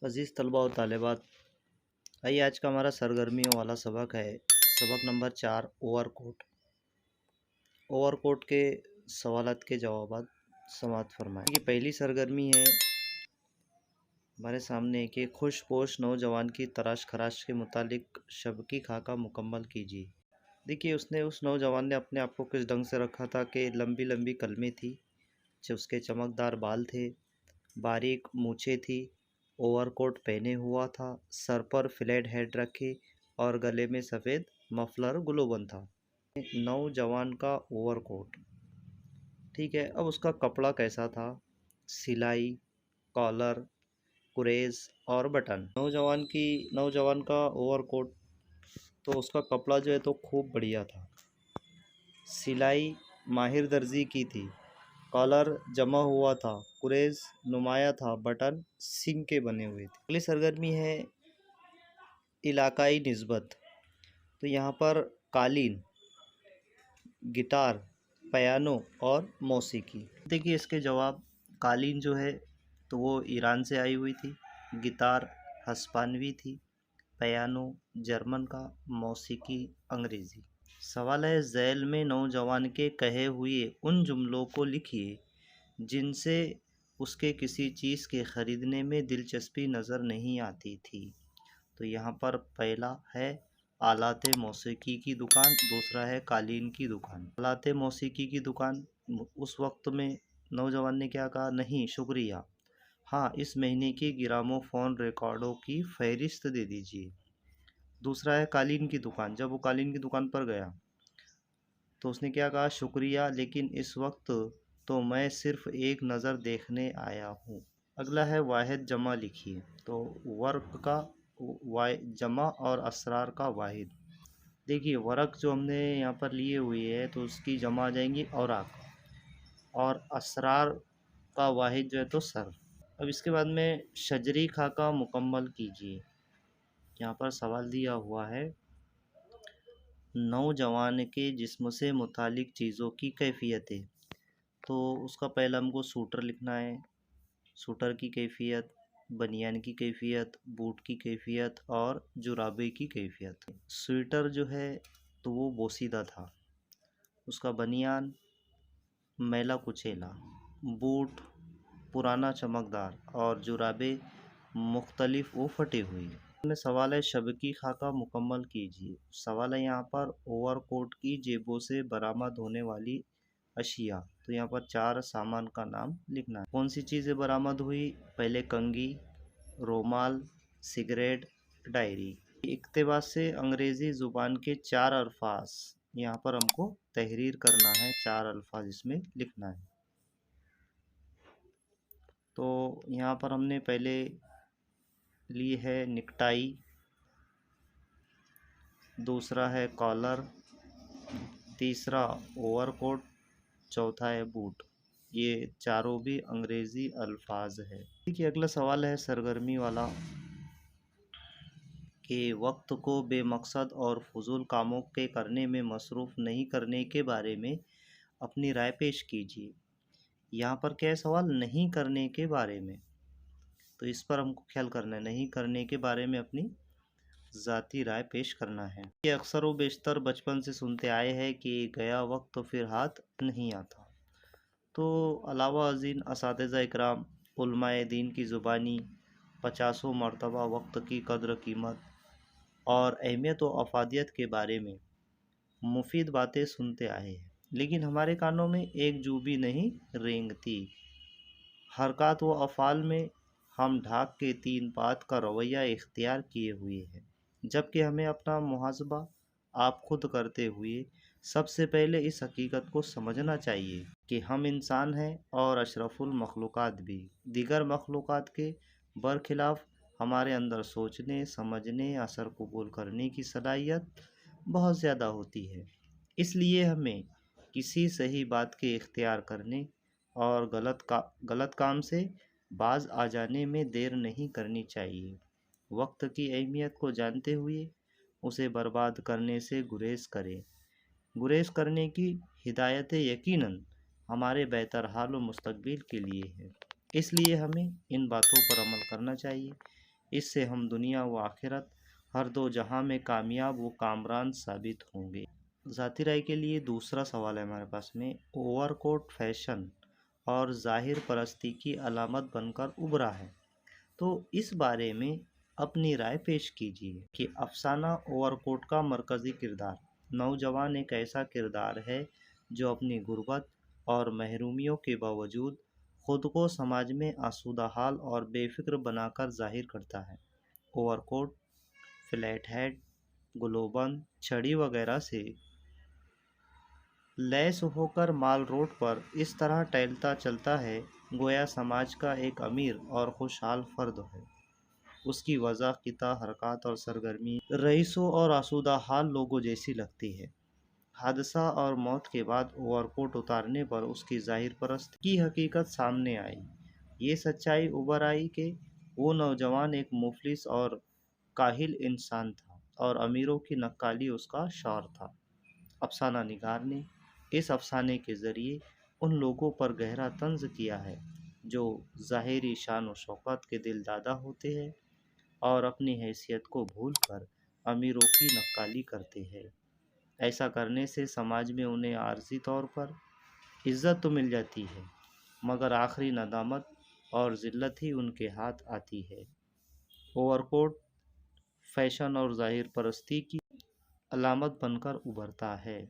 عزیز طلباء و طالبات، آئیے آج کا ہمارا سرگرمیوں والا سبق ہے۔ سبق نمبر 4 اوور کوٹ۔ اوور کوٹ کے سوالات کے جوابات سماعت فرمائیں۔ یہ پہلی سرگرمی ہے ہمارے سامنے کہ خوش پوش نوجوان کی تراش خراش کے متعلق شبکی خاکہ مکمل کیجیے۔ دیکھیے اس نوجوان نے اپنے آپ کو کس ڈھنگ سے رکھا تھا کہ لمبی لمبی کلمیں تھی، اس کے چمکدار بال تھے، باریک مونچھیں تھی، اوور کوٹ پہنے ہوا تھا، سر پر فلیٹ ہیڈ رکھے اور گلے میں سفید مفلر گلوبند تھا۔ نوجوان کا اوور کوٹ، ٹھیک ہے۔ اب اس کا کپڑا کیسا تھا؟ سلائی، کالر، گریز اور بٹن۔ نوجوان کا اوور کوٹ تو اس کا کپڑا جو ہے تو خوب بڑھیا تھا، سلائی ماہر درزی کی تھی، کالر جمع ہوا تھا، گریز نمایاں تھا، بٹن سنگ کے بنے ہوئے تھے۔ اگلی سرگرمی ہے علاقائی نسبت۔ تو یہاں پر قالین، گٹار، پیانو اور موسیقی۔ دیکھیے اس کے جواب، قالین جو ہے تو وہ ایران سے آئی ہوئی تھی، گٹار ہسپانوی تھی، پیانو جرمن کا، موسیقی انگریزی۔ سوال ہے ذیل میں نوجوان کے کہے ہوئے ان جملوں کو لکھیے جن سے اس کے کسی چیز کے خریدنے میں دلچسپی نظر نہیں آتی تھی۔ تو یہاں پر پہلا ہے آلات موسیقی کی دکان، دوسرا ہے قالین کی دکان۔ آلات موسیقی کی دکان، اس وقت میں نوجوان نے کیا کہا؟ نہیں شکریہ، ہاں اس مہینے کی گرامو فون ریکارڈوں کی فہرست دے دیجیے۔ دوسرا ہے قالین کی دکان، جب وہ قالین کی دکان پر گیا تو اس نے کیا کہا؟ شکریہ، لیکن اس وقت تو میں صرف ایک نظر دیکھنے آیا ہوں۔ اگلا ہے واحد جمع لکھیے۔ تو ورق کا جمع اور اسرار کا واحد۔ دیکھیے ورق جو ہم نے یہاں پر لیے ہوئی ہے تو اس کی جمع آ جائیں گی اوراق، اور اسرار کا واحد جو ہے تو سر۔ اب اس کے بعد میں شجری خاکہ مکمل کیجیے۔ یہاں پر سوال دیا ہوا ہے نوجوان کے جسم سے متعلق چیزوں کی کیفیتیں۔ تو اس کا پہلا ہم کو سوٹر لکھنا ہے، سوٹر کی کیفیت، بنیان کی کیفیت، بوٹ کی کیفیت اور جرابے کی کیفیت۔ سویٹر جو ہے تو وہ بوسیدہ تھا، اس کا بنیان میلا کچیلا، بوٹ پرانا چمکدار اور جرابے مختلف و پھٹے ہوئے۔ میں سوال ہے شبکی خاکہ مکمل کیجیے۔ سوال ہے یہاں پر اوور کوٹ کی جیبوں سے برآمد ہونے والی اشیاء۔ تو یہاں پر 4 سامان کا نام لکھنا ہے۔ کون سی چیزیں برآمد ہوئی؟ پہلے کنگھی، رومال، سگریٹ، ڈائری۔ اقتباس سے انگریزی زبان کے 4 الفاظ یہاں پر ہم کو تحریر کرنا ہے، 4 الفاظ اس میں لکھنا ہے۔ تو یہاں پر ہم نے پہلے لی ہے نکٹائی، دوسرا ہے کالر، تیسرا اوور کوٹ، چوتھا ہے بوٹ۔ یہ چاروں بھی انگریزی الفاظ ہے۔ دیکھیے اگلا سوال ہے سرگرمی والا کہ وقت کو بے مقصد اور فضول کاموں کے کرنے میں مصروف نہیں کرنے کے بارے میں اپنی رائے پیش کیجیے۔ یہاں پر کیا ہے سوال؟ نہیں کرنے کے بارے میں، تو اس پر ہم کو خیال کرنا ہے، نہیں کرنے کے بارے میں اپنی ذاتی رائے پیش کرنا ہے۔ یہ اکثر و بیشتر بچپن سے سنتے آئے ہیں کہ گیا وقت تو پھر ہاتھ نہیں آتا۔ تو علاوہ ازیں اساتذہ اکرام، علماء دین کی زبانی 50 مرتبہ وقت کی قدر قیمت اور اہمیت و افادیت کے بارے میں مفید باتیں سنتے آئے ہیں، لیکن ہمارے کانوں میں ایک جو بھی نہیں رینگتی۔ حرکات و افعال میں ہم ڈھاک کے 3 بات کا رویہ اختیار کیے ہوئے ہیں، جبکہ ہمیں اپنا محاسبہ آپ خود کرتے ہوئے سب سے پہلے اس حقیقت کو سمجھنا چاہیے کہ ہم انسان ہیں اور اشرف المخلوقات بھی۔ دیگر مخلوقات کے برخلاف ہمارے اندر سوچنے، سمجھنے، اثر قبول کرنے کی صلاحیت بہت زیادہ ہوتی ہے۔ اس لیے ہمیں کسی صحیح بات کے اختیار کرنے اور غلط کام سے باز آ جانے میں دیر نہیں کرنی چاہیے۔ وقت کی اہمیت کو جانتے ہوئے اسے برباد کرنے سے گریز کریں۔ گریز کرنے کی ہدایت یقیناً ہمارے بہتر حال و مستقبل کے لیے ہے، اس لیے ہمیں ان باتوں پر عمل کرنا چاہیے۔ اس سے ہم دنیا و آخرت ہر دو جہاں میں کامیاب و کامران ثابت ہوں گے۔ ذاتی رائے کے لیے دوسرا سوال ہے ہمارے پاس میں، اوور کوٹ فیشن اور ظاہر پرستی کی علامت بن کر ابھرا ہے، تو اس بارے میں اپنی رائے پیش کیجیے کہ افسانہ اوور کوٹ کا مرکزی کردار۔ نوجوان ایک ایسا کردار ہے جو اپنی غربت اور محرومیوں کے باوجود خود کو سماج میں آسودہ حال اور بے فکر بنا کر ظاہر کرتا ہے۔ اوور کوٹ، فلیٹ ہیڈ، گلوبند، چھڑی وغیرہ سے لیس ہو کر مال روڈ پر اس طرح ٹہلتا چلتا ہے گویا سماج کا ایک امیر اور خوشحال فرد ہے۔ اس کی وضاحت، حرکات اور سرگرمی رئیسوں اور آسودہ حال لوگوں جیسی لگتی ہے۔ حادثہ اور موت کے بعد اوور کوٹ اتارنے پر اس کی ظاہر پرست کی حقیقت سامنے آئی۔ یہ سچائی ابھر آئی کہ وہ نوجوان ایک مفلس اور کاہل انسان تھا اور امیروں کی نکالی اس کا شعار تھا۔ افسانہ نگار نے اس افسانے کے ذریعے ان لوگوں پر گہرا طنز کیا ہے جو ظاہری شان و شوکت کے دل دادہ ہوتے ہیں اور اپنی حیثیت کو بھول کر امیروں کی نکالی کرتے ہیں۔ ایسا کرنے سے سماج میں انہیں عارضی طور پر عزت تو مل جاتی ہے، مگر آخری ندامت اور ذلت ہی ان کے ہاتھ آتی ہے۔ اوور کوٹ فیشن اور ظاہر پرستی کی علامت بن کر ابھرتا ہے۔